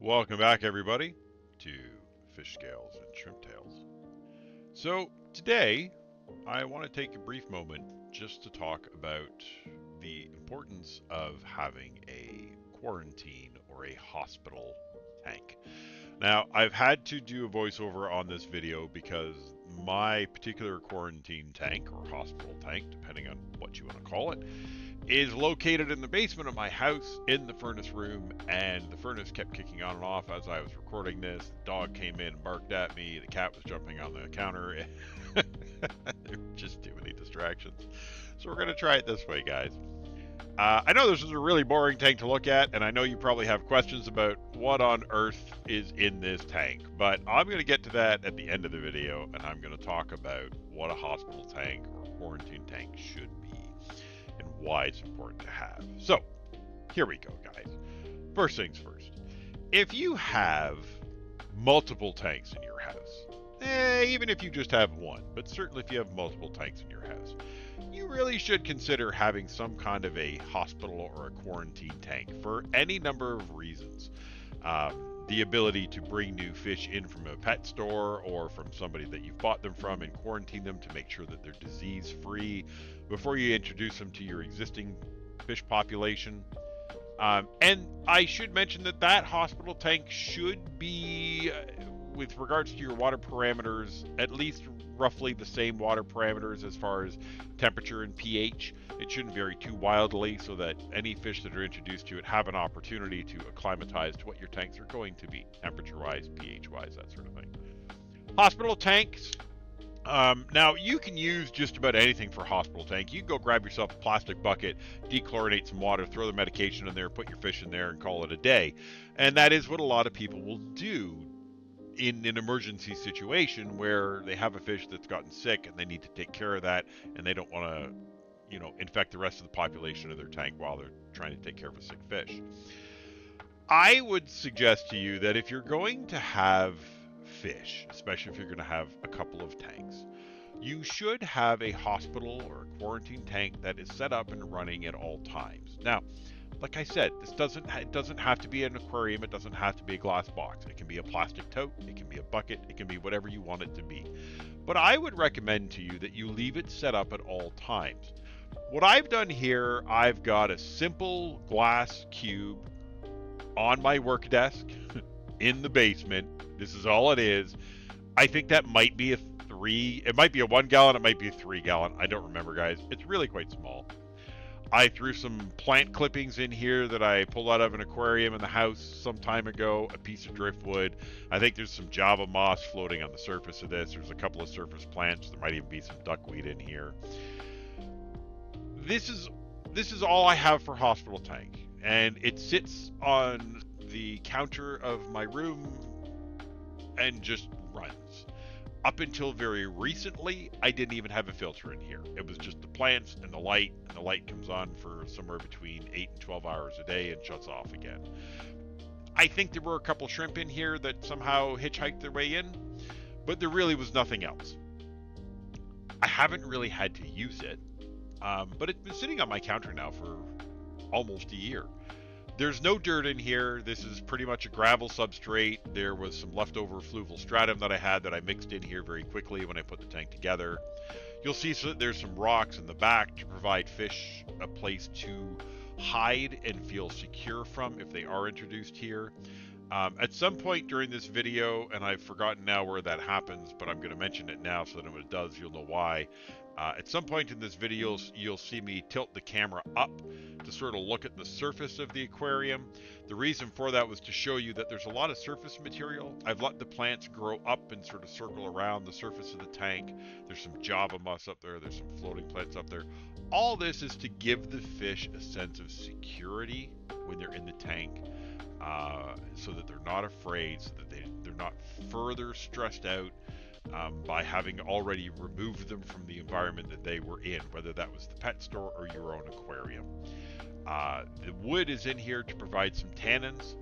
Welcome back, everybody, to Fish Scales and Shrimp Tails. So, today I want to take a brief moment just to talk about the importance of having a quarantine or a hospital tank. Now, I've had to do a voiceover on this video because my particular quarantine tank or hospital tank, depending on what you want to call it, is located in the basement of my house in the furnace room, and the furnace kept kicking on and off as I was recording this. The dog came in and barked at me, the cat was jumping on the counter. There were just too many distractions. So we're going to try it this way, guys. I know this is a really boring tank to look at, and I know you probably have questions about what on earth is in this tank, but I'm going to get to that at the end of the video, and I'm going to talk about what a hospital tank or quarantine tank should be and why it's important to have. So, here we go, guys. First things first. If you have multiple tanks in your house, even if you just have one, but certainly if you have multiple tanks in your house, you really should consider having some kind of a hospital or a quarantine tank for any number of reasons. The ability to bring new fish in from a pet store or from somebody that you've bought them from and quarantine them to make sure that they're disease free before you introduce them to your existing fish population. And I should mention that that hospital tank should be, with regards to your water parameters, at least roughly the same water parameters as far as temperature and pH. It shouldn't vary too wildly so that any fish that are introduced to it have an opportunity to acclimatize to what your tanks are going to be, temperature-wise, pH-wise, that sort of thing. Hospital tanks. Now, you can use just about anything for a hospital tank. You can go grab yourself a plastic bucket, dechlorinate some water, throw the medication in there, put your fish in there, and call it a day. And that is what a lot of people will do in an emergency situation where they have a fish that's gotten sick and they need to take care of that, and they don't want to, infect the rest of the population of their tank while they're trying to take care of a sick fish. I would suggest to you that if you're going to have fish, especially if you're going to have a couple of tanks, you should have a hospital or a quarantine tank that is set up and running at all times. Now, like I said, it doesn't have to be an aquarium, it doesn't have to be a glass box. It can be a plastic tote, it can be a bucket, it can be whatever you want it to be. But I would recommend to you that you leave it set up at all times. What I've done here, I've got a simple glass cube on my work desk in the basement. This is all it is. I think that might be it might be a 1 gallon, it might be a 3 gallon. I don't remember, guys. It's really quite small. I threw some plant clippings in here that I pulled out of an aquarium in the house some time ago, a piece of driftwood. I think there's some Java moss floating on the surface of this. There's a couple of surface plants. There might even be some duckweed in here. This is all I have for hospital tank, and it sits on the counter of my room and just runs. Up until very recently, I didn't even have a filter in here. It was just the plants and the light comes on for somewhere between 8 and 12 hours a day and shuts off again. I think there were a couple shrimp in here that somehow hitchhiked their way in, but there really was nothing else. I haven't really had to use it, but it's been sitting on my counter now for almost a year. There's no dirt in here. This is pretty much a gravel substrate. There was some leftover fluvial stratum that I had that I mixed in here very quickly when I put the tank together. You'll see there's some rocks in the back to provide fish a place to hide and feel secure from if they are introduced here. At some point during this video, and I've forgotten now where that happens, but I'm going to mention it now so that when it does, you'll know why. At some point in this video, you'll see me tilt the camera up to sort of look at the surface of the aquarium. The reason for that was to show you that there's a lot of surface material. I've let the plants grow up and sort of circle around the surface of the tank. There's some Java moss up there. There's some floating plants up there. All this is to give the fish a sense of security when they're in the tank, so that they're not afraid, so that they're not further stressed out by having already removed them from the environment that they were in, whether that was the pet store or your own aquarium. The wood is in here to provide some tannins.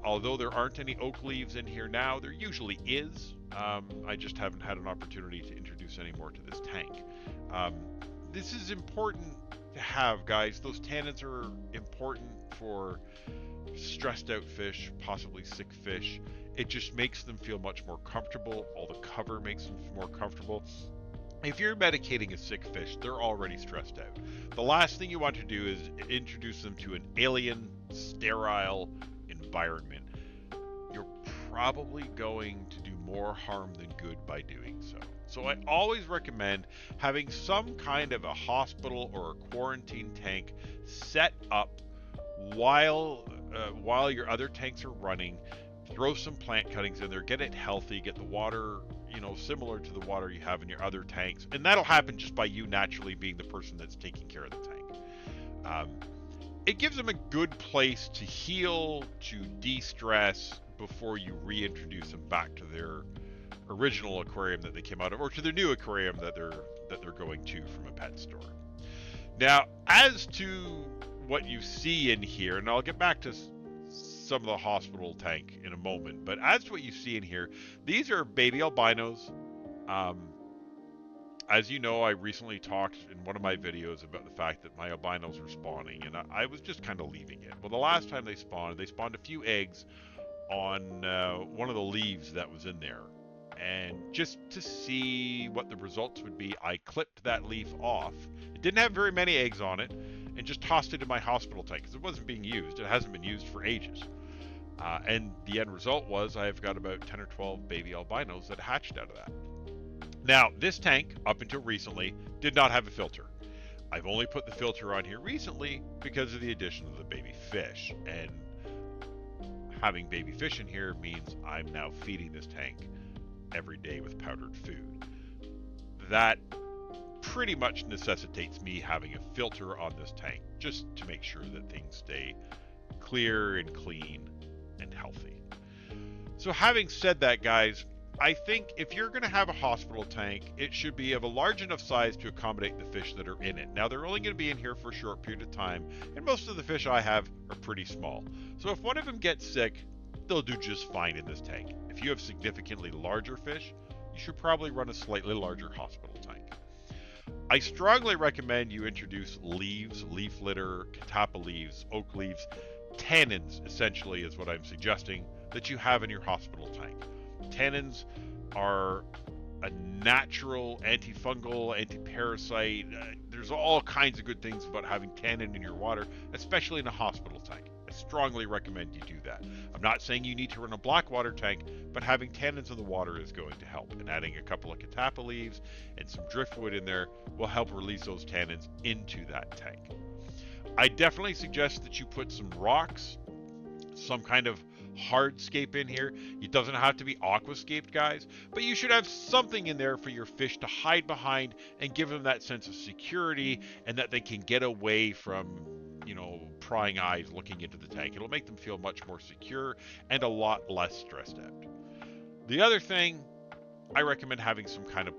Although there aren't any oak leaves in here now, there usually is. I just haven't had an opportunity to introduce any more to this tank. This is important to have, guys. Those tannins are important for stressed out fish, possibly sick fish. It just makes them feel much more comfortable. All the cover makes them more comfortable. If you're medicating a sick fish, they're already stressed out. The last thing you want to do is introduce them to an alien, sterile environment. You're probably going to do more harm than good by doing so. So I always recommend having some kind of a hospital or a quarantine tank set up while your other tanks are running. Throw some plant cuttings in there, get it healthy, get the water, similar to the water you have in your other tanks, and that'll happen just by you naturally being the person that's taking care of the tank. It gives them a good place to heal, to de-stress before you reintroduce them back to their original aquarium that they came out of, or to their new aquarium that they're going to from a pet store. Now, as to what you see in here, and I'll get back to some of the hospital tank in a moment, but as to what you see in here, these are baby albinos. As you know, I recently talked in one of my videos about the fact that my albinos were spawning, and I was just kind of leaving it. Well, the last time they spawned a few eggs on one of the leaves that was in there. And just to see what the results would be, I clipped that leaf off. It didn't have very many eggs on it, and just tossed it in my hospital tank because it wasn't being used. It hasn't been used for ages. And the end result was I've got about 10 or 12 baby albinos that hatched out of that. Now, this tank, up until recently, did not have a filter. I've only put the filter on here recently because of the addition of the baby fish. And having baby fish in here means I'm now feeding this tank every day with powdered food. That pretty much necessitates me having a filter on this tank just to make sure that things stay clear and clean and healthy. So having said that, guys, I think if you're going to have a hospital tank, it should be of a large enough size to accommodate the fish that are in it. Now, they're only going to be in here for a short period of time, and most of the fish I have are pretty small. So if one of them gets sick, they'll do just fine in this tank. If you have significantly larger fish, you should probably run a slightly larger hospital tank. I strongly recommend you introduce leaves, leaf litter, catappa leaves, oak leaves, tannins essentially is what I'm suggesting that you have in your hospital tank. Tannins are a natural antifungal, anti-parasite. There's all kinds of good things about having tannin in your water, especially in a hospital tank. I strongly recommend you do that. I'm not saying you need to run a black water tank, but having tannins in the water is going to help. And adding a couple of catappa leaves and some driftwood in there will help release those tannins into that tank. I definitely suggest that you put some rocks, some kind of hardscape in here. It doesn't have to be aquascaped, guys, but you should have something in there for your fish to hide behind and give them that sense of security and that they can get away from, prying eyes looking into the tank. It'll make them feel much more secure and a lot less stressed out. The other thing, I recommend having some kind of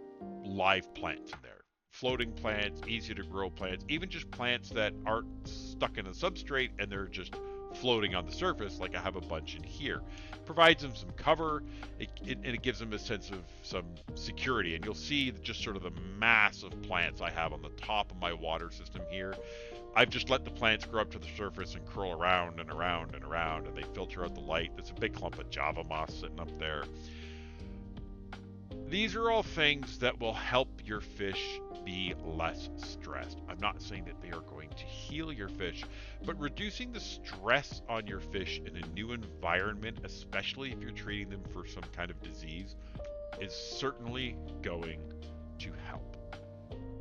live plants in there. Floating plants, easy to grow plants, even just plants that aren't stuck in a substrate and they're just floating on the surface, like I have a bunch in here. Provides them some cover, and it gives them a sense of some security. And you'll see just sort of the mass of plants I have on the top of my water system here. I've just let the plants grow up to the surface and curl around and around and around, and they filter out the light. There's a big clump of Java moss sitting up there. These are all things that will help your fish be less stressed. I'm not saying that they are going to heal your fish, but reducing the stress on your fish in a new environment, especially if you're treating them for some kind of disease, is certainly going to help.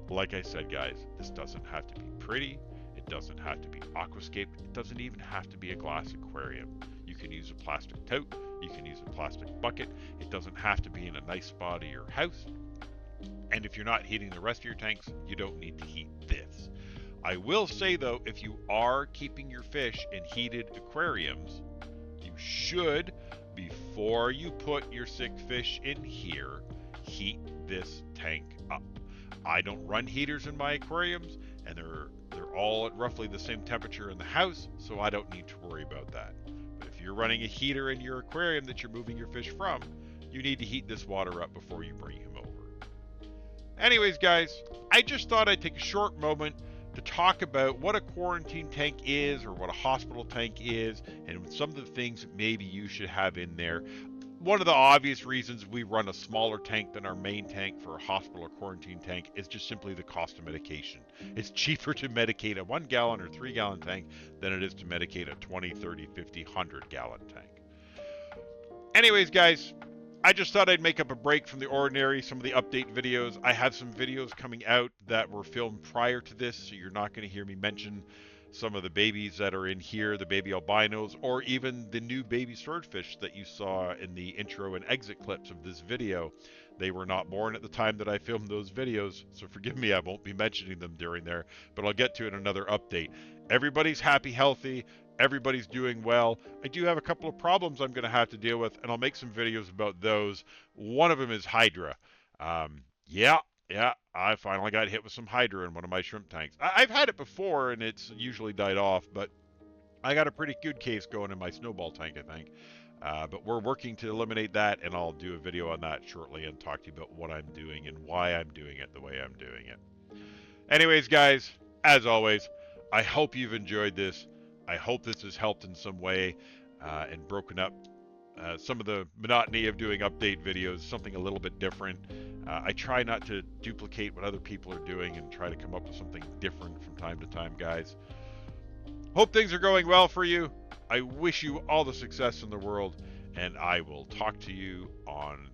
Like I said, guys, this doesn't have to be pretty. It doesn't have to be aquascaped. It doesn't even have to be a glass aquarium. You can use a plastic tote. You can use a plastic bucket. It doesn't have to be in a nice spot of your house. And if you're not heating the rest of your tanks, you don't need to heat this. I will say though, if you are keeping your fish in heated aquariums, you should, before you put your sick fish in here, heat this tank up. I don't run heaters in my aquariums, and they're all at roughly the same temperature in the house, so I don't need to worry about that. But if you're running a heater in your aquarium that you're moving your fish from, you need to heat this water up before you bring him over. Anyways, guys, I just thought I'd take a short moment to talk about what a quarantine tank is or what a hospital tank is and some of the things that maybe you should have in there. One of the obvious reasons we run a smaller tank than our main tank for a hospital or quarantine tank is just simply the cost of medication. It's cheaper to medicate a 1 gallon or 3 gallon tank than it is to medicate a 20, 30, 50, 100 gallon tank. Anyways, guys, I just thought I'd make up a break from the ordinary, some of the update videos. I have some videos coming out that were filmed prior to this, so you're not going to hear me mention some of the babies that are in here, the baby albinos, or even the new baby swordfish that you saw in the intro and exit clips of this video. They were not born at the time that I filmed those videos, so forgive me, I won't be mentioning them during there, but I'll get to it in another update. Everybody's happy, healthy, everybody's doing well. I do have a couple of problems I'm going to have to deal with, and I'll make some videos about those. One of them is Hydra. Yeah, yeah, I finally got hit with some Hydra in one of my shrimp tanks. I've had it before, and it's usually died off, but I got a pretty good case going in my snowball tank, I think. But we're working to eliminate that, and I'll do a video on that shortly and talk to you about what I'm doing and why I'm doing it the way I'm doing it. Anyways, guys, as always, I hope you've enjoyed this. I hope this has helped in some way and broken up some of the monotony of doing update videos, something a little bit different. I try not to duplicate what other people are doing and try to come up with something different from time to time, guys. Hope things are going well for you. I wish you all the success in the world, and I will talk to you on